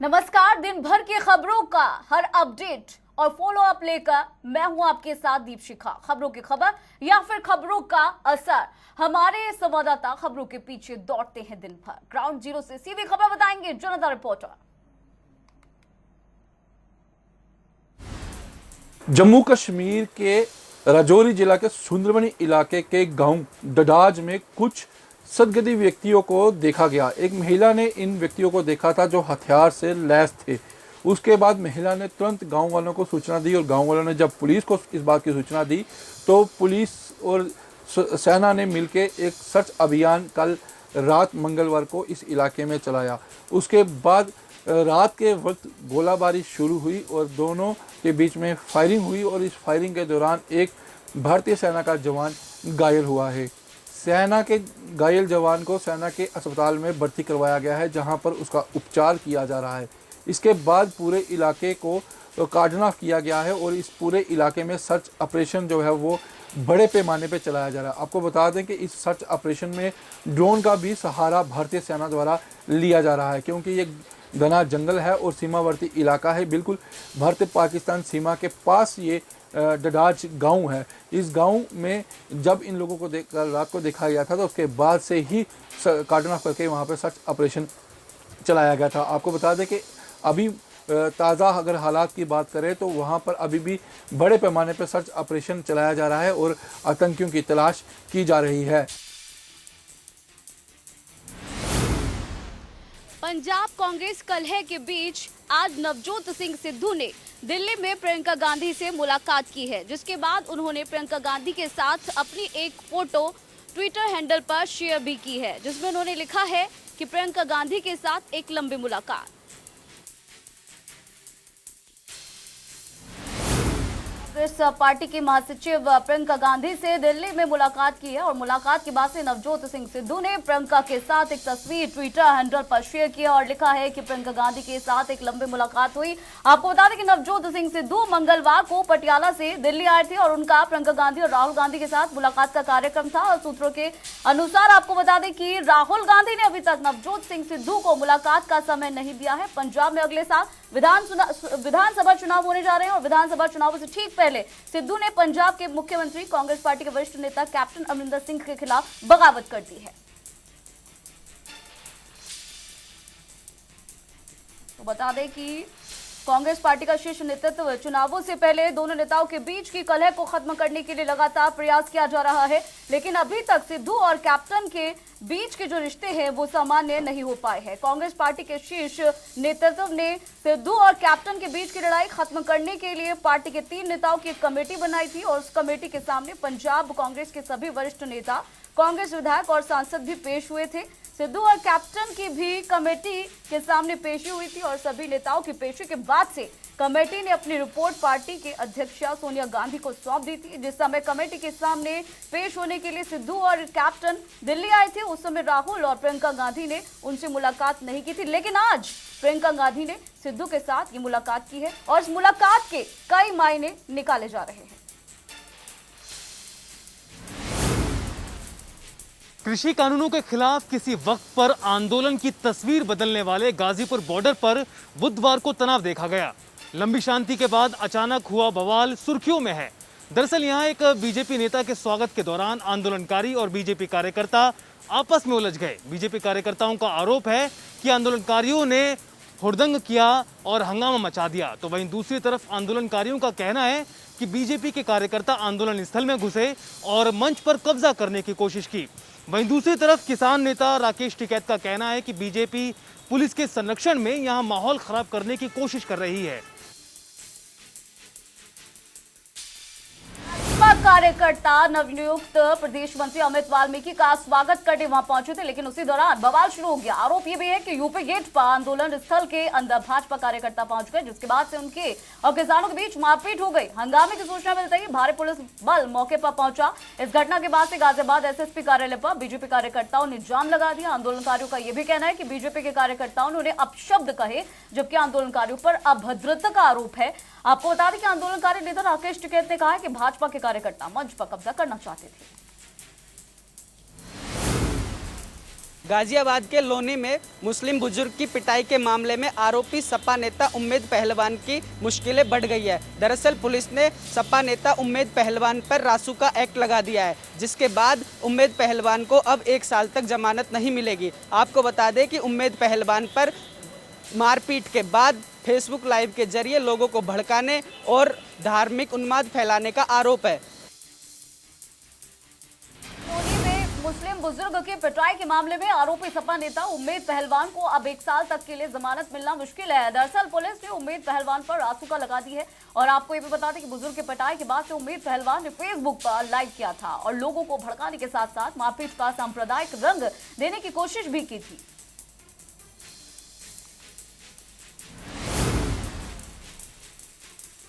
नमस्कार। दिन भर की खबरों का हर अपडेट और फॉलो अप लेकर मैं हूं आपके साथ दीपशिखा। खबरों की खबर या फिर खबरों का असर, हमारे संवाददाता खबरों के पीछे दौड़ते हैं दिन भर। ग्राउंड जीरो से सीधी खबर बताएंगे जनता रिपोर्टर। जम्मू कश्मीर के राजौरी जिला के सुंदरबनी इलाके के गांव डडाज में कुछ सदगती व्यक्तियों को देखा गया। एक महिला ने इन व्यक्तियों को देखा था जो हथियार से लैस थे। उसके बाद महिला ने तुरंत गांव वालों को सूचना दी और गांव वालों ने जब पुलिस को इस बात की सूचना दी तो पुलिस और सेना ने मिलकर एक सर्च अभियान कल रात मंगलवार को इस इलाके में चलाया। उसके बाद रात के वक्त गोलाबारी शुरू हुई और दोनों के बीच में फायरिंग हुई और इस फायरिंग के दौरान एक भारतीय सेना का जवान घायल हुआ है। सेना के घायल जवान को सेना के अस्पताल में भर्ती करवाया गया है, जहां पर उसका उपचार किया जा रहा है। इसके बाद पूरे इलाके को कार्डन ऑफ किया गया है और इस पूरे इलाके में सर्च ऑपरेशन जो है वो बड़े पैमाने पे चलाया जा रहा है। आपको बता दें कि इस सर्च ऑपरेशन में ड्रोन का भी सहारा भारतीय सेना द्वारा लिया जा रहा है, क्योंकि ये घना जंगल है और सीमावर्ती इलाका है। बिल्कुल भारत पाकिस्तान सीमा के पास ये डडाज गांव है। इस गांव में जब इन लोगों को रात को देखा गया था तो उसके बाद से ही कार्डन ऑफ करके वहाँ पर सर्च ऑपरेशन चलाया गया था। आपको बता दें कि अभी ताज़ा अगर हालात की बात करें तो वहाँ पर अभी भी बड़े पैमाने पर सर्च ऑपरेशन चलाया जा रहा है और आतंकियों की तलाश की जा रही है। पंजाब कांग्रेस कलह के बीच आज नवजोत सिंह सिद्धू ने दिल्ली में प्रियंका गांधी से मुलाकात की है, जिसके बाद उन्होंने प्रियंका गांधी के साथ अपनी एक फोटो ट्विटर हैंडल पर शेयर भी की है, जिसमें उन्होंने लिखा है कि प्रियंका गांधी के साथ एक लंबी मुलाकात। कांग्रेस पार्टी की महासचिव प्रियंका गांधी से दिल्ली में मुलाकात की है और मुलाकात के बाद से नवजोत सिंह सिद्धू ने प्रियंका के साथ एक तस्वीर ट्विटर हैंडल पर शेयर किया और लिखा है कि प्रियंका गांधी के साथ एक लंबी मुलाकात हुई। आपको बता दें कि नवजोत सिंह सिद्धू मंगलवार को पटियाला से दिल्ली आए थे और उनका प्रियंका गांधी और राहुल गांधी के साथ मुलाकात का कार्यक्रम था। और सूत्रों के अनुसार आपको बता दें कि राहुल गांधी ने अभी तक नवजोत सिंह सिद्धू को मुलाकात का समय नहीं दिया है। पंजाब में अगले साल विधानसभा चुनाव होने जा रहे हैं और विधानसभा चुनावों से ठीक पहले सिद्धू ने पंजाब के मुख्यमंत्री कांग्रेस पार्टी के वरिष्ठ नेता कैप्टन अमरिंदर सिंह के खिलाफ बगावत कर दी है। तो बता दें कि कांग्रेस पार्टी का शीर्ष नेतृत्व चुनावों से पहले दोनों नेताओं के बीच की कलह को खत्म करने के लिए लगातार प्रयास किया जा रहा है, लेकिन अभी तक सिद्धू और कैप्टन के बीच के जो रिश्ते हैं वो सामान्य नहीं हो पाए हैं। कांग्रेस पार्टी के शीर्ष नेतृत्व ने सिद्धू और कैप्टन के बीच की लड़ाई खत्म करने के लिए पार्टी के 3 नेताओं की एक कमेटी बनाई थी और उस कमेटी के सामने पंजाब कांग्रेस के सभी वरिष्ठ नेता, कांग्रेस विधायक और सांसद भी पेश हुए थे। सिद्धू और कैप्टन की भी कमेटी के सामने पेशी हुई थी और सभी नेताओं की पेशी के बाद से कमेटी ने अपनी रिपोर्ट पार्टी के अध्यक्ष सोनिया गांधी को सौंप दी थी। जिस समय कमेटी के सामने पेश होने के लिए सिद्धू और कैप्टन दिल्ली आए थे, उस समय राहुल और प्रियंका गांधी ने उनसे मुलाकात नहीं की थी, लेकिन आज प्रियंका गांधी ने सिद्धू के साथ ये मुलाकात की है और इस मुलाकात के कई मायने निकाले जा रहे हैं। कृषि कानूनों के खिलाफ किसी वक्त पर आंदोलन की तस्वीर बदलने वाले गाजीपुर बॉर्डर पर बुधवार को तनाव देखा गया। लंबी शांति के बाद अचानक हुआ बवाल सुर्खियों में है। दरअसल यहां एक बीजेपी नेता के स्वागत के दौरान आंदोलनकारी और बीजेपी कार्यकर्ता आपस में उलझ गए। बीजेपी कार्यकर्ताओं का आरोप है कि आंदोलनकारियों ने हुड़दंग किया और हंगामा मचा दिया, तो वहीं दूसरी तरफ आंदोलनकारियों का कहना है कि बीजेपी के कार्यकर्ता आंदोलन स्थल में घुसे और मंच पर कब्जा करने की कोशिश की। वहीं दूसरी तरफ किसान नेता राकेश टिकैत का कहना है कि बीजेपी पुलिस के संरक्षण में यहां माहौल खराब करने की कोशिश कर रही है। कार्यकर्ता नवनियुक्त प्रदेश मंत्री अमित वाल्मीकि का स्वागत करने वहां पहुंचे थे, लेकिन उसी दौरान बवाल शुरू हो गया। आरोप यह भी है कि यूपी गेट पर आंदोलन स्थल के अंदर भाजपा कार्यकर्ता पहुंच गए, जिसके बाद से उनके और किसानों के बीच मारपीट हो गई। हंगामे की सूचना मिलते ही भारी पुलिस बल मौके पर पहुंचा। इस घटना के बाद से गाजियाबाद एसएसपी कार्यालय पर बीजेपी कार्यकर्ताओं ने जाम लगा दिया। आंदोलनकारियों का यह भी कहना है कि बीजेपी के कार्यकर्ताओं ने उन्हें अपशब्द कहे, जबकि आंदोलनकारियों पर अभद्रता का आरोप है। आपको बता दें कि आंदोलनकारी नेता राकेश टिकैत ने कहा है कि भाजपा के कार्यकर्ता मंच पर कब्जा करना चाहते थे। गाजियाबाद के लोनी में मुस्लिम बुजुर्ग की पिटाई के मामले में आरोपी सपा नेता उम्मेद पहलवान की मुश्किलें बढ़ गई है। दरअसल पुलिस ने सपा नेता उम्मेद पहलवान पर रासुका एक्ट लगा दिया है, जिसके बाद उम्मेद पहलवान को अब 1 साल तक जमानत नहीं मिलेगी। आपको बता दें कि उम्मेद पहलवान पर मारपीट के बाद फेसबुक लाइव के जरिए लोगों को भड़काने और धार्मिक उन्माद फैलाने का आरोप है। मुस्लिम बुजुर्ग की पिटाई के मामले में आरोपी सपा नेता उम्मेद पहलवान को अब 1 साल तक के लिए जमानत मिलना मुश्किल है। दरअसल पुलिस ने उम्मेद पहलवान पर रासुका लगा दी है और आपको ये भी बता दें कि बुजुर्ग की पिटाई के बाद से उम्मेद पहलवान ने फेसबुक पर लाइव किया था और लोगों को भड़काने के साथ साथ मारपीट का सांप्रदायिक रंग देने की कोशिश भी की थी।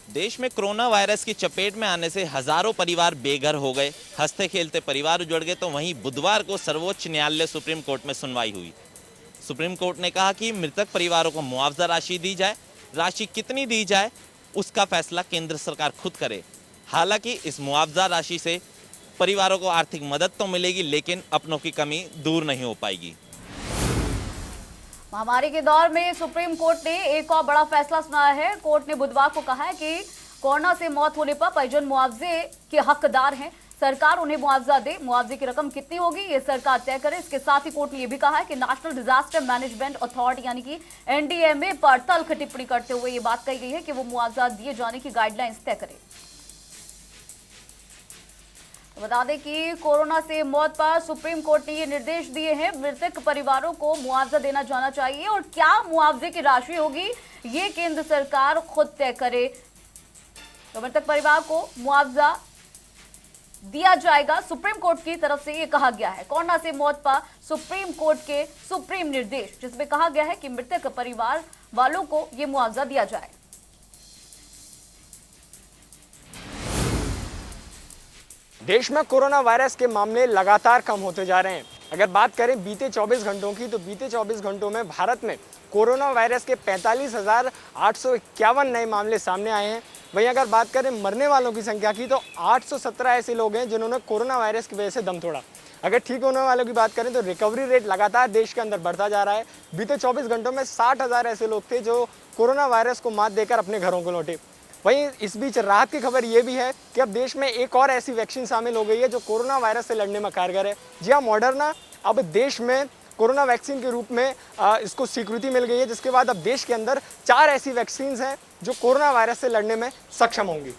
देश में कोरोना वायरस की चपेट में आने से हजारों परिवार बेघर हो गए, हंसते खेलते परिवार उजड़ गए। तो वहीं बुधवार को सर्वोच्च न्यायालय सुप्रीम कोर्ट में सुनवाई हुई। सुप्रीम कोर्ट ने कहा कि मृतक परिवारों को मुआवजा राशि दी जाए। राशि कितनी दी जाए उसका फैसला केंद्र सरकार खुद करे। हालांकि इस मुआवजा राशि से परिवारों को आर्थिक मदद तो मिलेगी, लेकिन अपनों की कमी दूर नहीं हो पाएगी। महामारी के दौर में सुप्रीम कोर्ट ने एक और बड़ा फैसला सुनाया है। कोर्ट ने बुधवार को कहा है कि कोरोना से मौत होने पर परिजन मुआवजे के हकदार हैं, सरकार उन्हें मुआवजा दे। मुआवजे की रकम कितनी होगी ये सरकार तय करे। इसके साथ ही कोर्ट ने यह भी कहा है कि नेशनल डिजास्टर मैनेजमेंट अथॉरिटी यानी कि एनडीएमए पर तल्ख टिप्पणी करते हुए ये बात कही गई है कि वो मुआवजा दिए जाने की गाइडलाइंस तय करे। बता दें कि कोरोना से मौत पर सुप्रीम कोर्ट ने ये निर्देश दिए हैं, मृतक परिवारों को मुआवजा देना जाना चाहिए और क्या मुआवजे की राशि होगी ये केंद्र सरकार खुद तय करे। तो मृतक परिवार को मुआवजा दिया जाएगा, सुप्रीम कोर्ट की तरफ से ये कहा गया है। कोरोना से मौत पर सुप्रीम कोर्ट के सुप्रीम निर्देश, जिसमें कहा गया है कि मृतक परिवार वालों को ये मुआवजा दिया जाए। देश में कोरोना वायरस के मामले लगातार कम होते जा रहे हैं। अगर बात करें बीते 24 घंटों की, तो बीते 24 घंटों में भारत में कोरोना वायरस के 45,851 नए मामले सामने आए हैं। वहीं अगर बात करें मरने वालों की संख्या की, तो 817 ऐसे लोग हैं जिन्होंने कोरोना वायरस की वजह से दम तोड़ा। अगर ठीक होने वालों की बात करें तो रिकवरी रेट लगातार देश के अंदर बढ़ता जा रहा है। बीते 24 घंटों में 60,000 ऐसे लोग थे जो कोरोना वायरस को मात देकर अपने घरों को लौटे। वहीं इस बीच राहत की खबर ये भी है कि अब देश में एक और ऐसी वैक्सीन शामिल हो गई है जो कोरोना वायरस से लड़ने में कारगर है। जी हाँ, मॉडर्ना अब देश में कोरोना वैक्सीन के रूप में इसको स्वीकृति मिल गई है, जिसके बाद अब देश के अंदर 4 ऐसी वैक्सीन हैं जो कोरोना वायरस से लड़ने में सक्षम होंगी।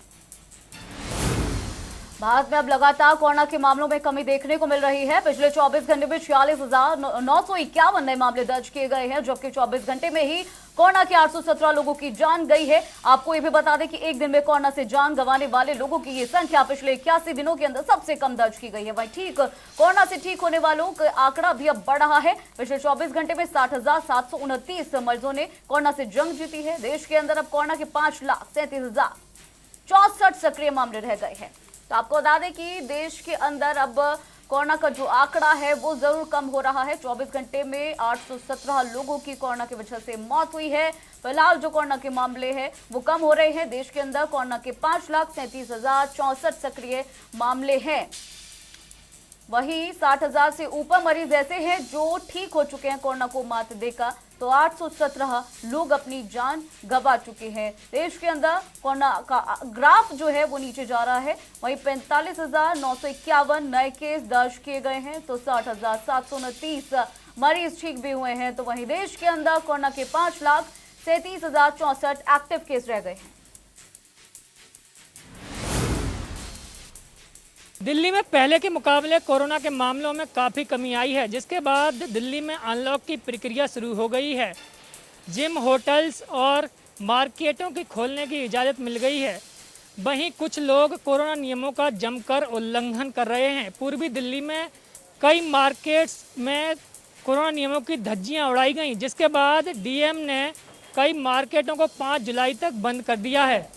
भारत में अब लगातार कोरोना के मामलों में कमी देखने को मिल रही है। पिछले 24 घंटे में 46,951 नए मामले दर्ज किए गए हैं, जबकि 24 घंटे में ही कोरोना के 817 लोगों की जान गई है। आपको ये भी बता दें कि एक दिन में कोरोना से जान गंवाने वाले लोगों की ये संख्या पिछले 81 दिनों के अंदर सबसे कम दर्ज की गई है। वहीं कोरोना से ठीक होने वालों का आंकड़ा भी अब बढ़ रहा है। पिछले 24 घंटे में 60,729 मरीजों ने कोरोना से जंग जीती है। देश के अंदर अब कोरोना के 5,37,064 सक्रिय मामले रह गए हैं। तो आपको बता दें कि देश के अंदर अब कोरोना का जो आंकड़ा है वो जरूर कम हो रहा है। 24 घंटे में 817 लोगों की कोरोना की वजह से मौत हुई है। फिलहाल जो कोरोना के मामले हैं वो कम हो रहे हैं। देश के अंदर कोरोना के 5,37,064 सक्रिय मामले हैं। वहीं 60,000 से ऊपर मरीज ऐसे हैं जो ठीक हो चुके हैं कोरोना को मात देकर। तो 817 लोग अपनी जान गंवा चुके हैं। देश के अंदर कोरोना का ग्राफ जो है वो नीचे जा रहा है। वहीं 45,951 नए केस दर्ज किए गए हैं, तो 60,729 मरीज ठीक भी हुए हैं। तो वहीं देश के अंदर कोरोना के 5,37,064 एक्टिव केस रह गए हैं। दिल्ली में पहले के मुकाबले कोरोना के मामलों में काफ़ी कमी आई है, जिसके बाद दिल्ली में अनलॉक की प्रक्रिया शुरू हो गई है। जिम, होटल्स और मार्केटों की खोलने की इजाज़त मिल गई है। वहीं कुछ लोग कोरोना नियमों का जमकर उल्लंघन कर रहे हैं। पूर्वी दिल्ली में कई मार्केट्स में कोरोना नियमों की धज्जियां उड़ाई गईं, जिसके बाद डीएम ने कई मार्केटों को 5 जुलाई तक बंद कर दिया है।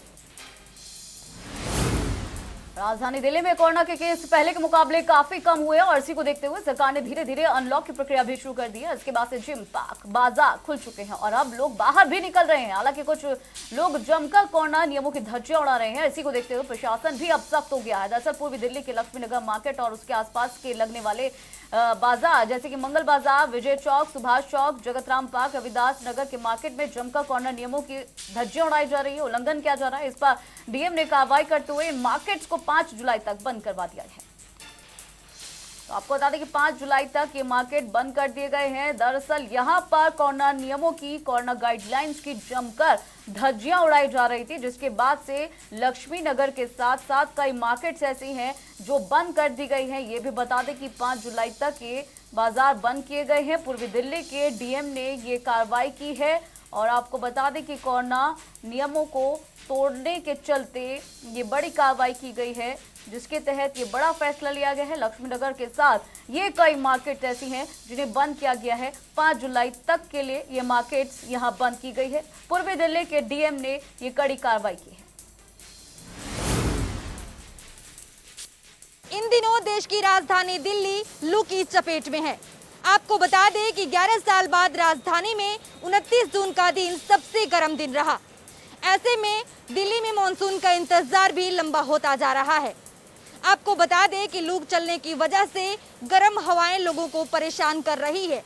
राजधानी दिल्ली में कोरोना के केस पहले के मुकाबले काफी कम हुए और इसी को देखते हुए सरकार ने धीरे धीरे अनलॉक की प्रक्रिया भी शुरू कर दी है। इसके बाद से जिम, पार्क, बाजार खुल चुके हैं और अब लोग बाहर भी निकल रहे हैं। हालांकि कुछ लोग जमकर कोरोना नियमों की धज्जियां उड़ा रहे हैं। इसी को देखते हुए प्रशासन भी अब सख्त हो गया है। दरअसल पूर्वी दिल्ली के लक्ष्मी नगर मार्केट और उसके आसपास के लगने वाले बाजार जैसे कि मंगल बाजार, विजय चौक, सुभाष चौक, जगतराम पार्क, रविदास नगर के मार्केट में जमकर कोरोना नियमों की धज्जियां उड़ाई जा रही है, उल्लंघन किया जा रहा है। इस पर डीएम ने कार्रवाई करते हुए इन मार्केट्स को 5 जुलाई तक बंद करवा दिया है। तो आपको बता दें कि 5 जुलाई तक ये मार्केट बंद कर दिए गए हैं। दरअसल यहां पर कोरोना नियमों की, कोरोना गाइडलाइंस की जमकर धज्जियां उड़ाई जा रही थी, जिसके बाद से लक्ष्मी नगर के साथ साथ कई मार्केट्स ऐसी हैं जो बंद कर दी गई हैं। ये भी बता दें कि 5 जुलाई तक ये बाजार बंद किए गए हैं। पूर्वी दिल्ली के डीएम ने ये कार्रवाई की है और आपको बता दें कि कोरोना नियमों को तोड़ने के चलते ये बड़ी कार्रवाई की गई है, जिसके तहत ये बड़ा फैसला लिया गया है। लक्ष्मी नगर के साथ ये कई मार्केट ऐसी हैं जिन्हें बंद किया गया है। 5 जुलाई तक के लिए ये मार्केट्स यहां बंद की गई है। पूर्वी दिल्ली के डीएम ने ये कड़ी कार्रवाई की है। इन दिनों देश की राजधानी दिल्ली लू की चपेट में है। आपको बता दें कि 11 साल बाद राजधानी में 29 जून का दिन सबसे गर्म दिन रहा। ऐसे में दिल्ली में मॉनसून का इंतजार भी लंबा होता जा रहा है। आपको बता दें कि लू चलने की वजह से गर्म हवाएं लोगों को परेशान कर रही है।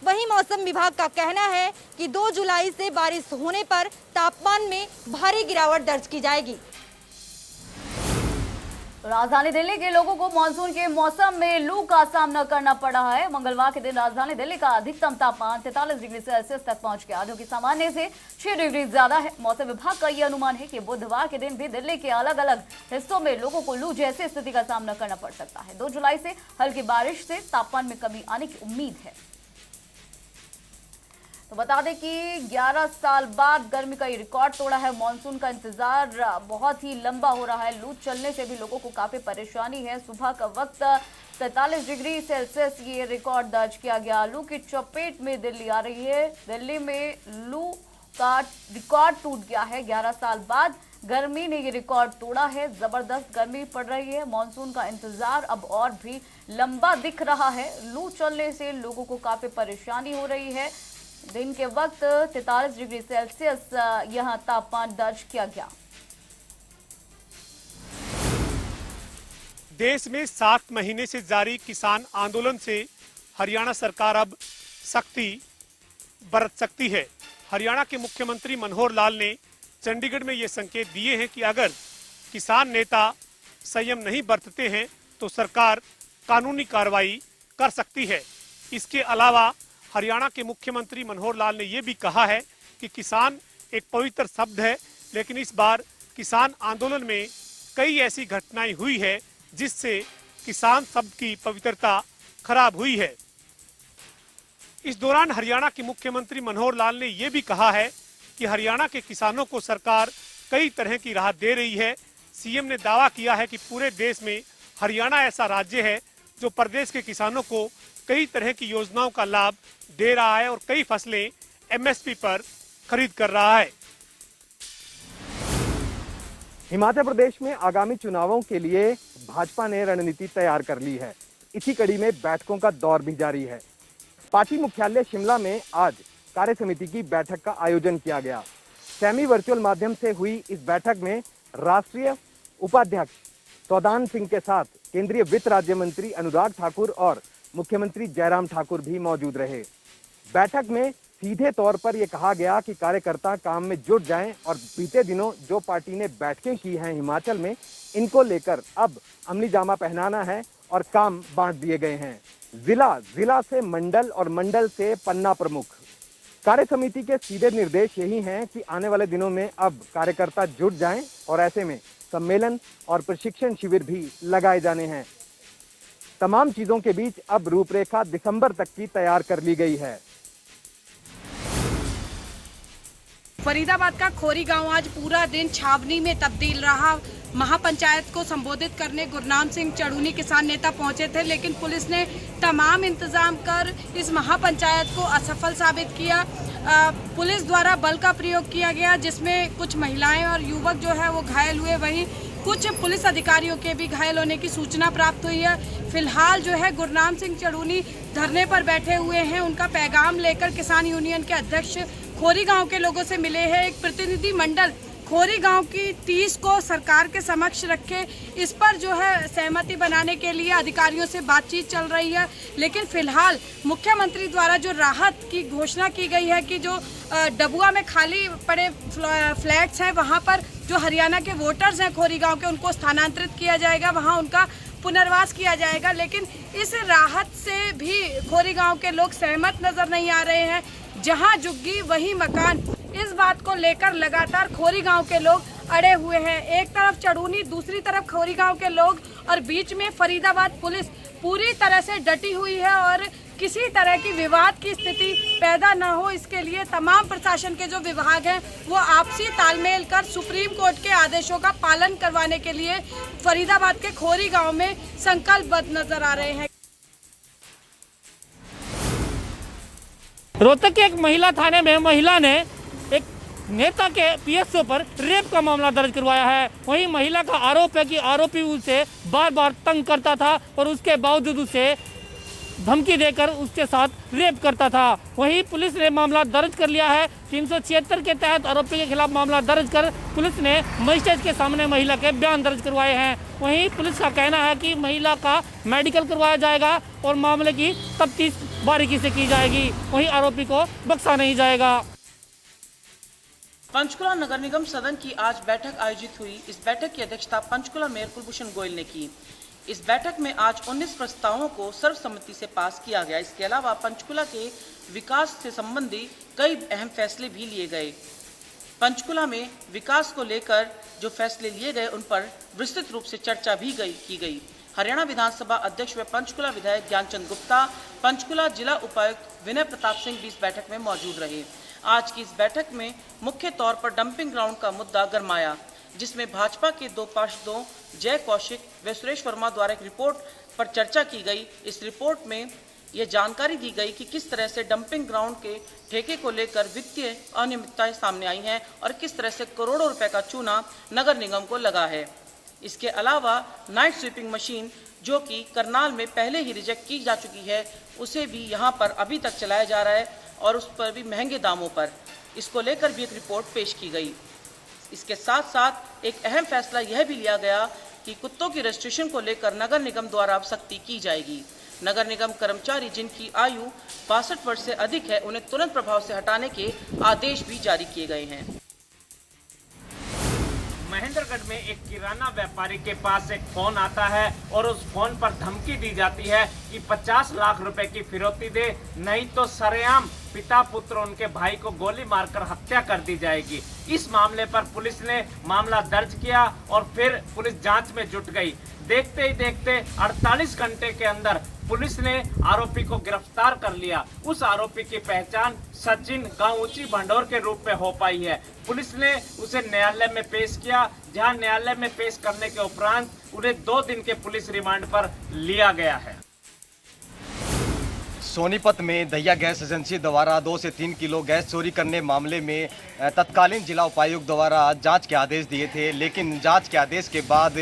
वहीं मौसम विभाग का कहना है कि 2 जुलाई से बारिश होने पर तापमान में भारी गिरावट दर्ज की जाएगी। राजधानी दिल्ली के लोगों को मानसून के मौसम में लू का सामना करना पड़ रहा है। मंगलवार के दिन राजधानी दिल्ली का अधिकतम तापमान 43 डिग्री सेल्सियस तक पहुंच गया, जो कि सामान्य से 6 डिग्री ज्यादा है। मौसम विभाग का यह अनुमान है कि बुधवार के दिन भी दिल्ली के अलग अलग हिस्सों में लोगों को लू जैसी स्थिति का सामना करना पड़ सकता है। 2 जुलाई से हल्की बारिश से तापमान में कमी आने की उम्मीद है। तो बता दें कि 11 साल बाद गर्मी का ये रिकॉर्ड तोड़ा है। मॉनसून का इंतजार बहुत ही लंबा हो रहा है। लू चलने से भी लोगों को काफी परेशानी है। सुबह का वक्त 43 डिग्री सेल्सियस ये रिकॉर्ड दर्ज किया गया। लू की चपेट में दिल्ली आ रही है। दिल्ली में लू का रिकॉर्ड टूट गया है। 11 साल बाद गर्मी ने ये रिकॉर्ड तोड़ा है। जबरदस्त गर्मी पड़ रही है। मॉनसून का इंतजार अब और भी लंबा दिख रहा है। लू चलने से लोगों को काफी परेशानी हो रही है। दिन के वक्त 43 डिग्री सेल्सियस यहां तापमान दर्ज किया गया। देश में 7 महीने से जारी किसान आंदोलन से हरियाणा सरकार अब सख्ती बरत सकती है। हरियाणा के मुख्यमंत्री मनोहर लाल ने चंडीगढ़ में ये संकेत दिए हैं कि अगर किसान नेता संयम नहीं बरतते हैं तो सरकार कानूनी कार्रवाई कर सकती है। इसके अलावा हरियाणा के मुख्यमंत्री मनोहर लाल ने यह भी कहा है कि किसान एक पवित्र शब्द है, लेकिन इस बार किसान आंदोलन में कई ऐसी घटनाएं हुई है जिससे किसान शब्द की पवित्रता खराब हुई है। इस दौरान हरियाणा के मुख्यमंत्री मनोहर लाल ने यह भी कहा है कि हरियाणा के किसानों को सरकार कई तरह की राहत दे रही है। सीएम ने दावा किया है कि पूरे देश में हरियाणा ऐसा राज्य है जो प्रदेश के किसानों को कई तरह की योजनाओं का लाभ दे रहा है और कई फसलें एमएसपी पर खरीद कर रहा है। हिमाचल प्रदेश में आगामी चुनावों के लिए भाजपा ने रणनीति तैयार कर ली है। इसी कड़ी में बैठकों का दौर भी जारी है। पार्टी मुख्यालय शिमला में आज कार्य समिति की बैठक का आयोजन किया गया। सेमी वर्चुअल माध्यम से हुई इस बैठक में राष्ट्रीय उपाध्यक्ष सौदान सिंह के साथ केंद्रीय वित्त राज्य मंत्री अनुराग ठाकुर और मुख्यमंत्री जयराम ठाकुर भी मौजूद रहे। बैठक में सीधे तौर पर यह कहा गया कि कार्यकर्ता काम में जुट जाएं और बीते दिनों जो पार्टी ने बैठकें की हैं हिमाचल में, इनको लेकर अब अमली जामा पहनाना है और काम बांट दिए गए हैं। जिला से मंडल और मंडल से पन्ना प्रमुख। कार्य समिति के सीधे निर्देश यही हैं कि आने वाले दिनों में अब कार्यकर्ता जुट जाएं और ऐसे में सम्मेलन और प्रशिक्षण शिविर भी लगाए जाने हैं। तमाम चीजों के बीच अब रूपरेखा दिसंबर तक की तैयार कर ली गई है। फरीदाबाद का खोरी गांव आज पूरा दिन छावनी में तब्दील रहा। महापंचायत को संबोधित करने गुरनाम सिंह चढ़ूनी किसान नेता पहुंचे थे, लेकिन पुलिस ने तमाम इंतजाम कर इस महापंचायत को असफल साबित किया। पुलिस द्वारा बल का प्रयोग किया गया, जिसमें कुछ महिलाएं और युवक जो है वो घायल हुए। वहीं कुछ पुलिस अधिकारियों के भी घायल होने की सूचना प्राप्त हुई है। फिलहाल जो है गुरनाम सिंह चड़ूनी धरने पर बैठे हुए हैं। उनका पैगाम लेकर किसान यूनियन के अध्यक्ष खोरी गांव के लोगों से मिले हैं। एक प्रतिनिधि मंडल खोरी गांव की 30 को सरकार के समक्ष रखे, इस पर जो है सहमति बनाने के लिए अधिकारियों से बातचीत चल रही है। लेकिन फिलहाल मुख्यमंत्री द्वारा जो राहत की घोषणा की गई है कि जो डबुआ में खाली पड़े फ्लैट्स हैं वहां पर जो हरियाणा के वोटर्स हैं खोरी गांव के, उनको स्थानांतरित किया जाएगा, वहां उनका पुनर्वास किया जाएगा। लेकिन इस राहत से भी खोरी गांव के लोग सहमत नजर नहीं आ रहे हैं। जहां झुग्गी वहीं मकान, इस बात को लेकर लगातार खोरी गांव के लोग अड़े हुए हैं। एक तरफ चड़ूनी, दूसरी तरफ खोरी गांव के लोग और बीच में फरीदाबाद पुलिस पूरी तरह से डटी हुई है और किसी तरह की विवाद की स्थिति पैदा न हो, इसके लिए तमाम प्रशासन के जो विभाग हैं वो आपसी तालमेल कर सुप्रीम कोर्ट के आदेशों का पालन करवाने के लिए फरीदाबाद के खोरी गांव में संकल्पबद्ध नजर आ रहे हैं। रोहतक के एक महिला थाने में महिला ने एक नेता के पीएसओ पर रेप का मामला दर्ज करवाया है। वहीं महिला का आरोप है कि आरोपी उसे बार बार तंग करता था और उसके बावजूद उसे धमकी देकर उसके साथ रेप करता था। वहीं पुलिस ने मामला दर्ज कर लिया है। 376 के तहत आरोपी के खिलाफ मामला दर्ज कर पुलिस ने मजिस्ट्रेट के सामने महिला के बयान दर्ज करवाए हैं। वहीं पुलिस का कहना है कि महिला का मेडिकल करवाया जाएगा और मामले की तफ्तीश बारीकी से की जाएगी। वहीं आरोपी को बख्शा नहीं जाएगा। पंचकुला नगर निगम सदन की आज बैठक आयोजित हुई। इस बैठक की अध्यक्षता पंचकुला मेयर कुलभूषण गोयल ने की। इस बैठक में आज 19 प्रस्तावों को सर्वसम्मति से पास किया गया। इसके अलावा पंचकुला के विकास से संबंधी कई अहम फैसले भी लिए गए। पंचकुला में विकास को लेकर जो फैसले लिए गए उन पर विस्तृत रूप से चर्चा भी की गई। हरियाणा विधानसभा अध्यक्ष व पंचकुला विधायक ज्ञानचंद गुप्ता, पंचकुला जिला उपायुक्त विनय प्रताप सिंह भी इस बैठक में मौजूद रहे। आज की इस बैठक में मुख्य तौर पर डंपिंग ग्राउंड का मुद्दा गरमाया, जिसमें भाजपा के 2 पार्षदों जय कौशिक व सुरेश वर्मा द्वारा एक रिपोर्ट पर चर्चा की गई। इस रिपोर्ट में यह जानकारी दी गई कि किस तरह से डंपिंग ग्राउंड के ठेके को लेकर वित्तीय अनियमितताएं सामने आई हैं और किस तरह से करोड़ों रुपए का चूना नगर निगम को लगा है। इसके अलावा नाइट स्वीपिंग मशीन जो कि करनाल में पहले ही रिजेक्ट की जा चुकी है, उसे भी यहाँ पर अभी तक चलाया जा रहा है और उस पर भी महंगे दामों पर। इसको लेकर भी एक रिपोर्ट पेश की गई। इसके साथ साथ एक अहम फैसला यह भी लिया गया कि कुत्तों की रजिस्ट्रेशन को लेकर नगर निगम द्वारा अब सख्ती की जाएगी। नगर निगम कर्मचारी जिनकी आयु 62 वर्ष से अधिक है, उन्हें तुरंत प्रभाव से हटाने के आदेश भी जारी किए गए हैं। महेंद्रगढ़ में एक किराना व्यापारी के पास एक फोन आता है और उस फोन पर धमकी दी जाती है कि 50 लाख रुपए की फिरौती दे, नहीं तो सरेआम पिता पुत्र उनके भाई को गोली मारकर हत्या कर दी जाएगी। इस मामले पर पुलिस ने मामला दर्ज किया और फिर पुलिस जांच में जुट गई। देखते ही देखते 48 घंटे के अंदर पुलिस ने आरोपी को गिरफ्तार कर लिया। उस आरोपी की पहचान सचिन गांव ऊंची भंडोर के रूप में हो पाई है। पुलिस ने उसे न्यायालय में पेश किया, जहां न्यायालय में पेश करने के उपरांत उन्हें 2 दिन के पुलिस रिमांड पर लिया गया है। सोनीपत में दहिया गैस एजेंसी द्वारा 2 से 3 किलो गैस चोरी करने मामले में तत्कालीन जिला उपायुक्त द्वारा जांच के आदेश दिए थे, लेकिन जांच के आदेश के बाद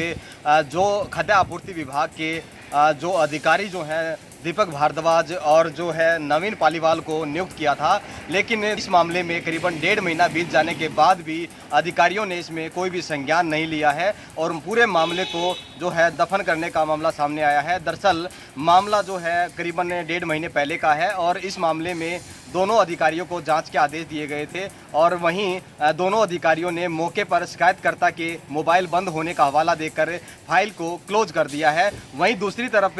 जो खाद्य आपूर्ति विभाग के जो अधिकारी जो हैं दीपक भारद्वाज और जो है नवीन पालीवाल को नियुक्त किया था, लेकिन इस मामले में करीबन 1.5 महीना बीत जाने के बाद भी अधिकारियों ने इसमें कोई भी संज्ञान नहीं लिया है और पूरे मामले को जो है दफन करने का मामला सामने आया है। दरअसल मामला जो है करीबन 1.5 महीने पहले का है और इस मामले में दोनों अधिकारियों को जांच के आदेश दिए गए थे और वहीं दोनों अधिकारियों ने मौके पर शिकायतकर्ता के मोबाइल बंद होने का हवाला देकर फाइल को क्लोज कर दिया है। वहीं दूसरी तरफ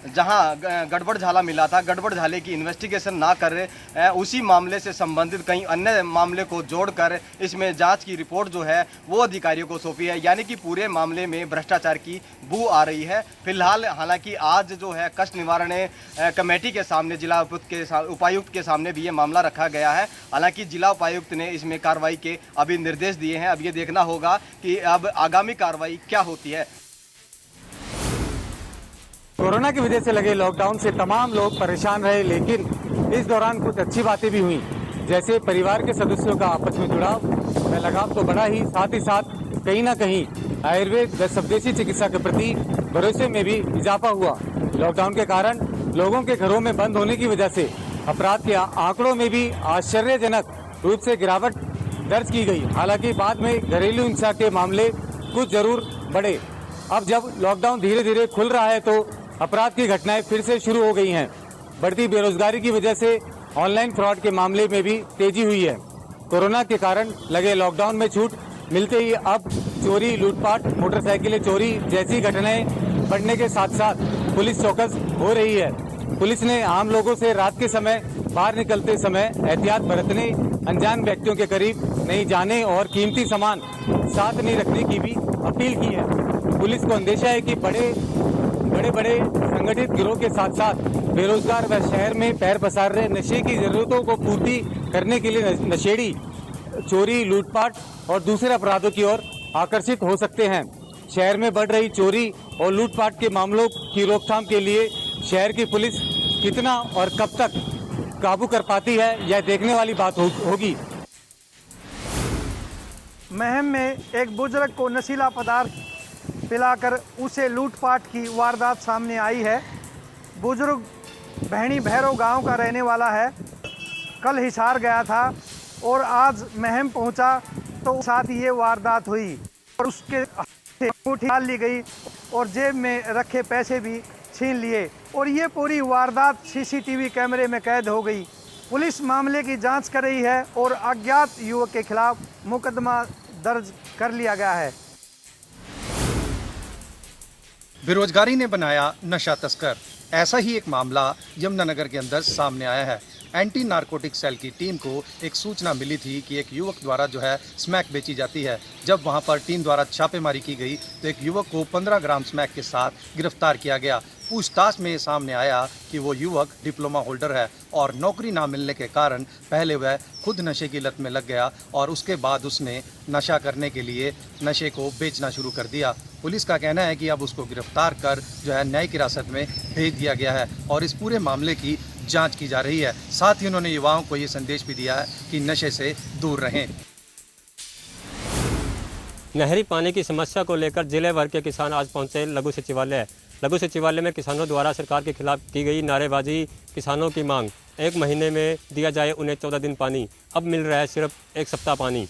जहां गड़बड़ झाला मिला था, गड़बड़ झाले की इन्वेस्टिगेशन ना कर उसी मामले से संबंधित कई अन्य मामले को जोड़कर इसमें जांच की रिपोर्ट जो है वो अधिकारियों को सौंपी है, यानी कि पूरे मामले में भ्रष्टाचार की बू आ रही है। फिलहाल हालांकि आज जो है कष्ट निवारण कमेटी के सामने जिला उपायुक्त के सामने भी ये मामला रखा गया है। हालांकि जिला उपायुक्त ने इसमें कार्रवाई के अभी निर्देश दिए हैं। अब ये देखना होगा कि अब आगामी कार्रवाई क्या होती है। कोरोना की वजह से लगे लॉकडाउन से तमाम लोग परेशान रहे, लेकिन इस दौरान कुछ अच्छी बातें भी हुई, जैसे परिवार के सदस्यों का आपस में जुड़ाव लगाव तो बढ़ा ही, साथ ही साथ कहीं ना कहीं आयुर्वेद व स्वदेशी चिकित्सा के प्रति भरोसे में भी इजाफा हुआ। लॉकडाउन के कारण लोगों के घरों में बंद होने की वजह से अपराध के आंकड़ों में भी आश्चर्यजनक रूप से गिरावट दर्ज की गई। हालांकि बाद में घरेलू हिंसा के मामले कुछ जरूर बढ़े। अब जब लॉकडाउन धीरे धीरे खुल रहा है तो अपराध की घटनाएं फिर से शुरू हो गई हैं। बढ़ती बेरोजगारी की वजह से ऑनलाइन फ्रॉड के मामले में भी तेजी हुई है। कोरोना के कारण लगे लॉकडाउन में छूट मिलते ही अब चोरी, लूटपाट, मोटरसाइकिलें चोरी जैसी घटनाएं बढ़ने के साथ साथ पुलिस चौकस हो रही है। पुलिस ने आम लोगों से रात के समय बाहर निकलते समय एहतियात बरतने, अनजान व्यक्तियों के करीब नहीं जाने और कीमती सामान साथ नहीं रखने की भी अपील की है। पुलिस को अंदेशा है कि बड़े संगठित गिरोह के साथ साथ बेरोजगार व शहर में पैर पसार रहे नशे की जरूरतों को पूर्ति करने के लिए नशेड़ी चोरी, लूटपाट और दूसरे अपराधों की ओर आकर्षित हो सकते हैं। शहर में बढ़ रही चोरी और लूटपाट के मामलों की रोकथाम के लिए शहर की पुलिस कितना और कब तक काबू कर पाती है, यह देखने वाली बात होगी। महम में एक बुजुर्ग को नशीला पदार्थ पिलाकर उसे लूटपाट की वारदात सामने आई है। बुजुर्ग बहनी भैरव गांव का रहने वाला है। कल हिसार गया था और आज महम पहुंचा तो साथ ये वारदात हुई और उसके अंगूठी डाल ली गई और जेब में रखे पैसे भी छीन लिए और ये पूरी वारदात सीसीटीवी कैमरे में कैद हो गई। पुलिस मामले की जांच कर रही है और अज्ञात युवक के खिलाफ मुकदमा दर्ज कर लिया गया है। बेरोजगारी ने बनाया नशा तस्कर, ऐसा ही एक मामला यमुनानगर के अंदर सामने आया है। एंटी नारकोटिक सेल की टीम को एक सूचना मिली थी कि एक युवक द्वारा जो है स्मैक बेची जाती है। जब वहां पर टीम द्वारा छापेमारी की गई तो एक युवक को 15 ग्राम स्मैक के साथ गिरफ्तार किया गया। पूछताछ में सामने आया कि वो युवक डिप्लोमा होल्डर है और नौकरी ना मिलने के कारण पहले वह खुद नशे की लत में लग गया और उसके बाद उसने नशा करने के लिए नशे को बेचना शुरू कर दिया। पुलिस का कहना है कि अब उसको गिरफ्तार कर जो है न्यायिक हिरासत में भेज दिया गया है और इस पूरे मामले की जांच की जा रही है। साथ ही उन्होंने युवाओं को ये संदेश भी दिया है कि नशे से दूर रहें। नहरी पानी की समस्या को लेकर जिले भर के किसान आज पहुंचे लघु सचिवालय। लघु सचिवालय में किसानों द्वारा सरकार के खिलाफ की गई नारेबाजी, किसानों की मांग 1 महीने में दिया जाए उन्हें 14 दिन पानी, अब मिल रहा है सिर्फ 1 सप्ताह पानी।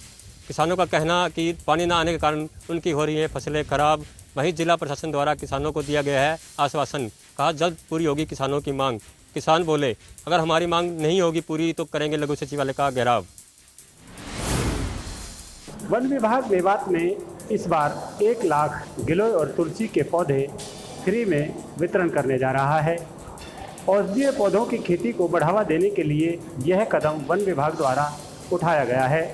किसानों का कहना कि पानी न आने के कारण उनकी हो रही है फसलें खराब। वहीं जिला प्रशासन द्वारा किसानों को दिया गया है आश्वासन, कहा जल्द पूरी होगी किसानों की मांग। किसान बोले अगर हमारी मांग नहीं होगी पूरी तो करेंगे लघु सचिवालय का घेराव। वन विभाग मेवात में इस बार 1 लाख गिलोय और तुलसी के पौधे फ्री में वितरण करने जा रहा है। औषधीय पौधों की खेती को बढ़ावा देने के लिए यह कदम वन विभाग द्वारा उठाया गया है।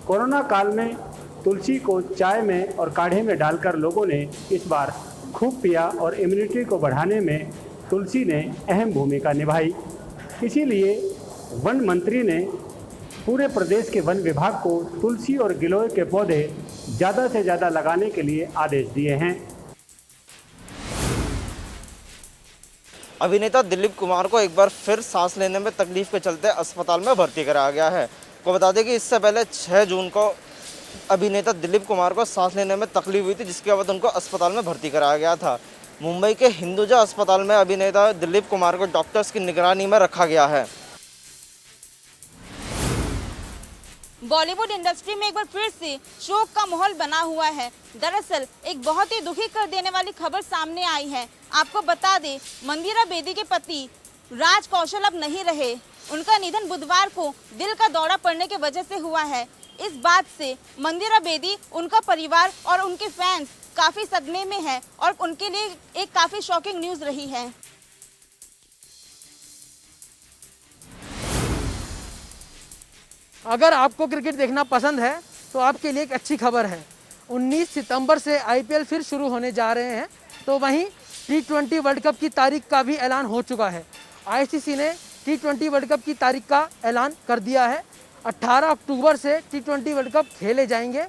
कोरोना काल में तुलसी को चाय में और काढ़े में डालकर लोगों ने इस बार खूब पिया और इम्यूनिटी को बढ़ाने में तुलसी ने अहम भूमिका निभाई। इसीलिए वन मंत्री ने पूरे प्रदेश के वन विभाग को तुलसी और गिलोय के पौधे ज़्यादा से ज़्यादा लगाने के लिए आदेश दिए हैं। अभिनेता दिलीप कुमार को एक बार फिर सांस लेने में तकलीफ के चलते अस्पताल में भर्ती कराया गया है। को बता दें कि इससे पहले 6 जून को अभिनेता दिलीप कुमार को सांस लेने में तकलीफ हुई थी, जिसके बाद उनको अस्पताल में भर्ती कराया गया था। मुंबई के हिंदुजा अस्पताल में अभिनेता दिलीप कुमार को डॉक्टर्स की निगरानी में रखा गया है। बॉलीवुड इंडस्ट्री में एक बार फिर से शोक का माहौल बना हुआ है। दरअसल एक बहुत ही दुखी कर देने वाली खबर सामने आई है। आपको बता दें, मंदिरा बेदी के पति राज कौशल अब नहीं रहे। उनका निधन बुधवार को दिल का दौरा पड़ने की वजह से हुआ है। इस बात से मंदिरा बेदी, उनका परिवार और उनके फैंस काफी सदमे में है और उनके लिए एक काफी शॉकिंग न्यूज रही है। अगर आपको क्रिकेट देखना पसंद है तो आपके लिए एक अच्छी खबर है। 19 सितंबर से आईपीएल फिर शुरू होने जा रहे हैं। तो वहीं T20 वर्ल्ड कप की तारीख का भी ऐलान हो चुका है। आईसीसी ने T20 वर्ल्ड कप की तारीख का ऐलान कर दिया है। 18 अक्टूबर से T20 वर्ल्ड कप खेले जाएंगे।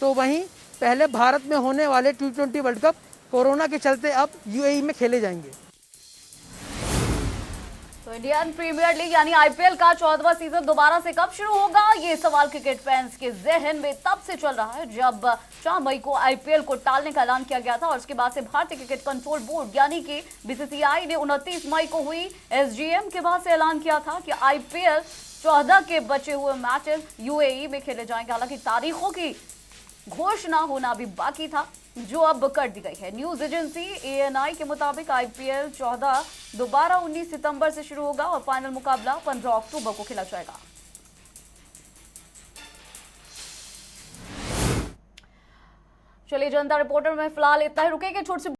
तो वहीं पहले भारत में होने वाले T20 वर्ल्ड कप कोरोना के चलते अब यूएई में खेले जाएंगे। तो इंडियन प्रीमियर लीग यानी आईपीएल का 14वां सीजन दोबारा से कब शुरू होगा, ये सवाल क्रिकेट फैंस के जहन में तब से चल रहा है जब 4 मई को आईपीएल को टालने का ऐलान किया गया था और उसके बाद से भारतीय क्रिकेट कंट्रोल बोर्ड यानी कि बीसीसीआई ने 29 मई को हुई एसजीएम के बाद से ऐलान किया था कि आईपीएल 14 के बचे हुए मैचेस यूएई में खेले जाएंगे। हालांकि तारीखों की घोषणा होना भी बाकी था, जो अब कर दी गई है। न्यूज एजेंसी एएनआई के मुताबिक आईपीएल 14 दोबारा 19 सितंबर से शुरू होगा और फाइनल मुकाबला 15 अक्टूबर को खेला जाएगा। चलिए जनता रिपोर्टर में फिलहाल इतना ही, रुकेंगे छोटी सी